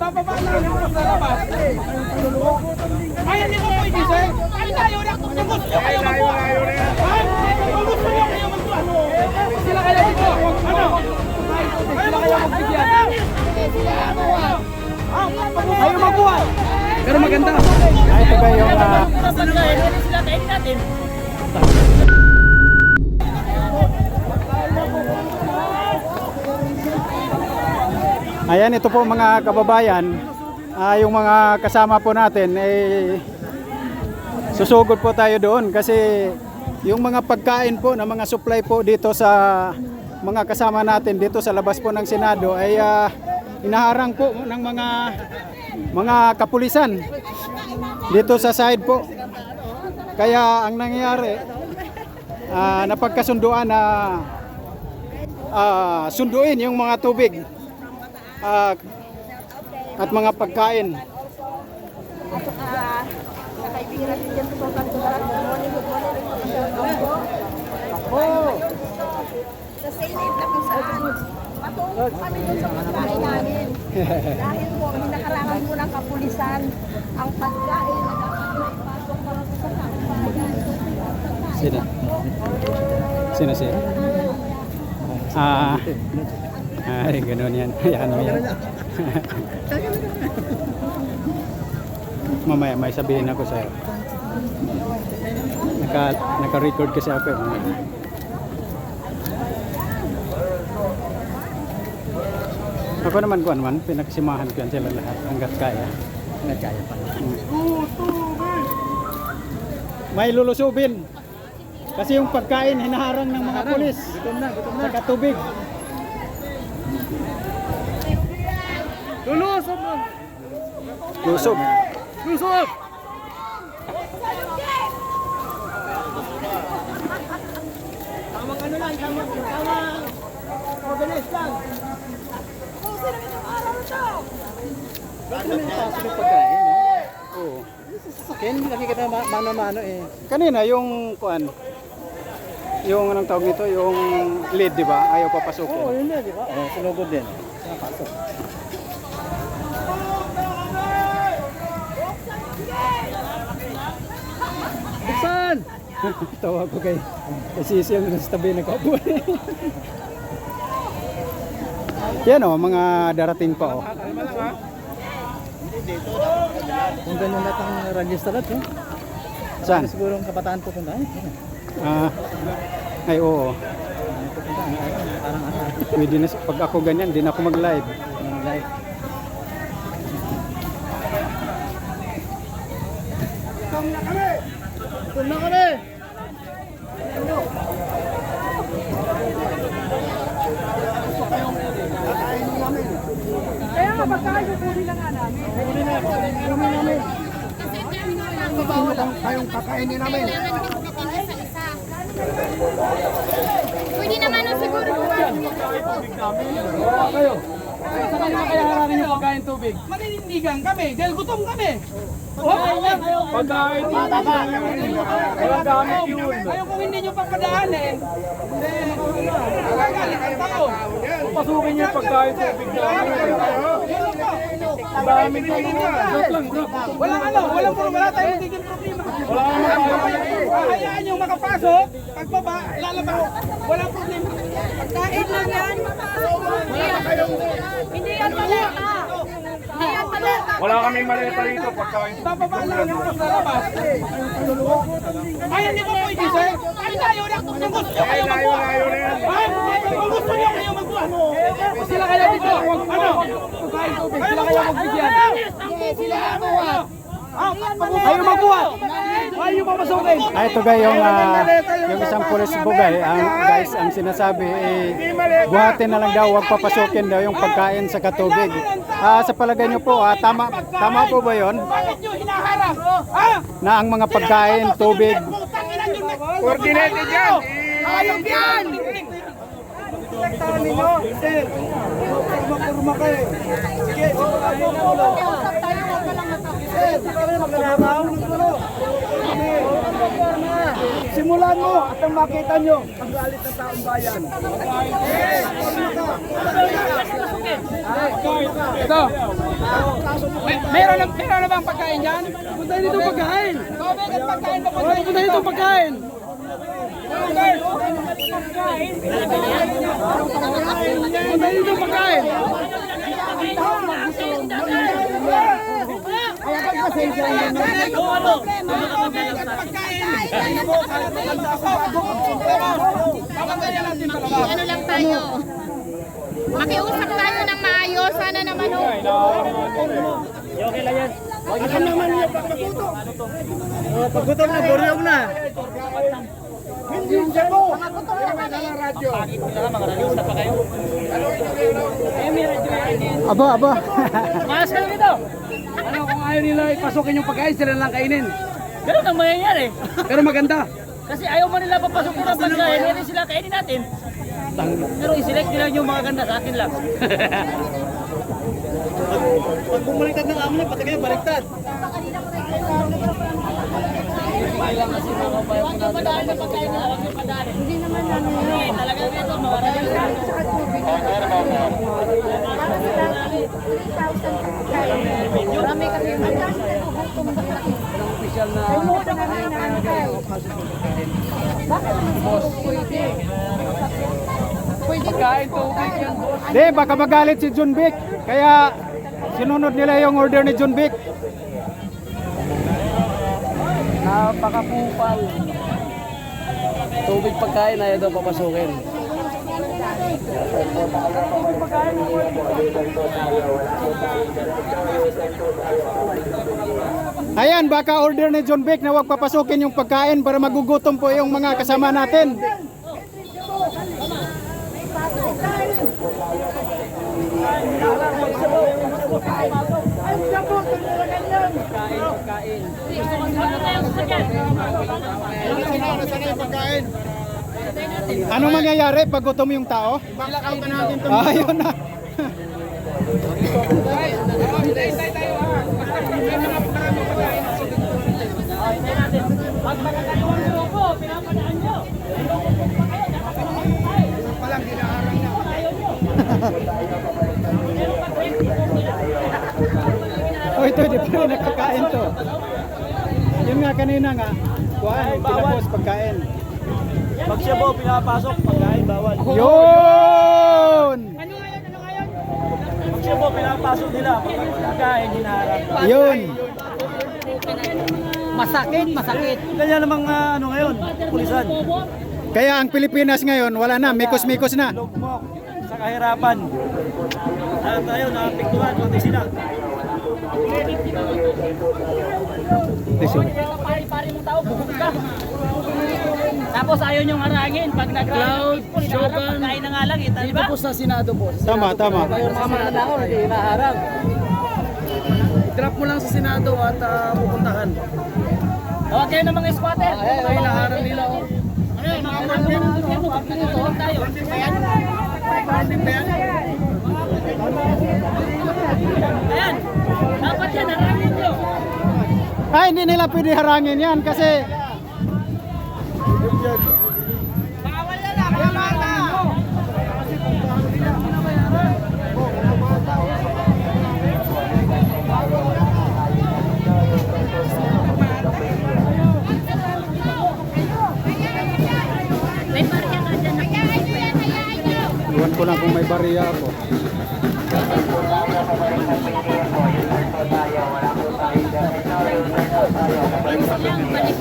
Bababa lang yung sa labas. Ay, hindi mo pwede, sir. Ay, layo na. Kung gusto nyo kayo magbuha. Ay, kung gusto nyo kayo magbuha. Sila kayo dito. Ano? Sila kayo magbigyan. Ayaw magbuha. Pero maganda. Ay, ito ba yung Sila kain natin. Ayan, ito po mga kababayan, yung mga kasama po natin susugod po tayo doon kasi yung mga pagkain po na mga supply po dito sa mga kasama natin dito sa labas po ng Senado ay inaharang po ng mga kapulisan dito sa side po. Kaya ang nangyayari, napagkasunduan na sunduin yung mga tubig at mga pagkain. Kaibigan din dyan sa kanturan. Good morning. Sa Senate na kung saan patungkol kami dun sa pagkain namin. Dahil po, hinakarangan mo ng kapulisan ang pagkain na nakapasok para sa kabayan. Sino? Ay, ganun yan. Ayan mo yan. Mamaya may sabihin ako sa'yo. Naka-record kasi ako. Ako naman pinagsimahan ko yan sila lahat hanggat kaya. Hanggat kaya pa. May lulusubin. Kasi yung pagkain hinaharang ng mga pulis. Gutom na. Saka tubig. Lusob. Tamang ano lang, tamang organize lang. Oo. Kaya hindi nakikita mano-mano eh. Kanina yung yung anong tawag nito, yung lead, di ba? Ayaw papasukin. Oo, yun na, di ba? Sinugod din. Nakapasok. Buksan! Tawa ko kay Cecil na sa tabi nagkaupo. Yan o, mga darating pa o. Kung ganyan lahat ang register at, no? Saan? Siguro ang kabataan pupunta. Ay oo. Parang ano. Pwede na, pag ako ganyan, di na ako mag-live. Live. Tum na kami! Kaya nga, pagkain yung puli lang nga namin. Kayong kakainin namin. Pwede naman ang siguro Kayo. Sa kanila kaya hararin yung pagkain tubig. Maninindigan kami dahil gutom kami. Pagkain walang gamit yun. Ayaw kung hindi nyo papadaanin, magagalit ang tao. Pasukin niyo yung pagkain tubig namin. Daming wala tayong magiging problema. Hayaan nyo makapasok, pagbaba, lalabas, walang problema. Pagkain lang yan. Hindi yan maleta. Hindi yan maleta. Wala kaming maleta rito pagkain. Bababa lang yung sa labas. Ay, hindi mo pwede, sir. Ay, layo na. Kung gusto nyo kayo magbuha. Ay, kung gusto nyo kayo magbuha. Sila kayo dito. Ano? Sila kayo magbigyan. Sila magbuha. Ayaw magbuha. Ayaw mamasukin. Ay, ito guys, yung isang pulis bugay, guys, ang sinasabi, buhatin na lang daw, huwag papasukin daw yung pagkain sa katubig. Sa palagay nyo po, tama po ba yun? Bakit nyo hinaharap? Ha? Na ang mga pagkain, tubig, Coordinated yan. Ayaw yan! Kurma kayo. Sige, Usap tayo, huwag ka lang matapos. magkanabaw. Simulan mo at ang makita nyo ang galit ng taong bayan. Ito. Meron na bang pagkain dyan? Punta dito pagkain. Tubig at pagkain pa punta dito pagkain. Punta dito pagkain. Ano lang tayo? Makiusap tayo ng maayos. Sana naman o. Paggutom na, buryog na. Hindi siya mo! Aba. Maas ka dito. Ano kung ayaw nila ipasukin yung pagkain, sila lang kainin. Ganun ang mangyayari. Pero maganda. Kasi ayaw mo nila papasukin ang pagkain, hindi sila kainin natin. Pero i-select nila yung mga ganda sa akin lang. Pag bumaliktad ng amo niya, pati kayo baliktad. Hindi naman namin. Talagang ito, mawaran yung Para sa tubig. 3,000 pagkain. Marami kami. Ang dami nagugutom sa laki. Ay, mo na kami naantay. Bakit naman siguro pwede? Pwede Pagkain, tubig yan. Di, baka magalit si John Vic. Kaya sinunod nila yung order ni John Vic. Napakapupal. Tubig pagkain, ayaw daw papasukin. Ayan, baka order ni John Vic na huwag papasukin yung pagkain para magugutom po yung mga kasama natin. Anong mangyayari pag gutom yung tao? Ayun na. Pag magkakaliwang grupo, pinapadaan nyo. Oh, ito, di pa rin nagkakain to. Yung nga kanina nga, kuhaan, pinapos pagkain. Pag siya po pinapasok, pagkain bawal. Yun! Pag siya po pinapasok nila, pagkain hinaharap. Yun! Masakit. Ganyan namang ano ngayon, pulisan. Kaya ang Pilipinas ngayon, wala na, mikos-mikos na. Lugmok sa kahirapan. At tayo, naapektuhan, pati sila. Pari-pari mong tao, bukod ka. Tapos ayaw niyong harangin. Pag nag-cloud, pagkain na nga lang. Di ba? Sa Senado po. Tama. Kasama na ako, hindi hinaharang. I-drop mo lang sa Senado at pupuntahan. Tawag kayo ng mga squatter. Ay, hinaharang nila. Tayo. Ayan. Dapat yan, harangin nyo. Ay, hindi nila pwede harangin yan kasi May barya ka dyan. iwan ko na kung may bariya ako. Balik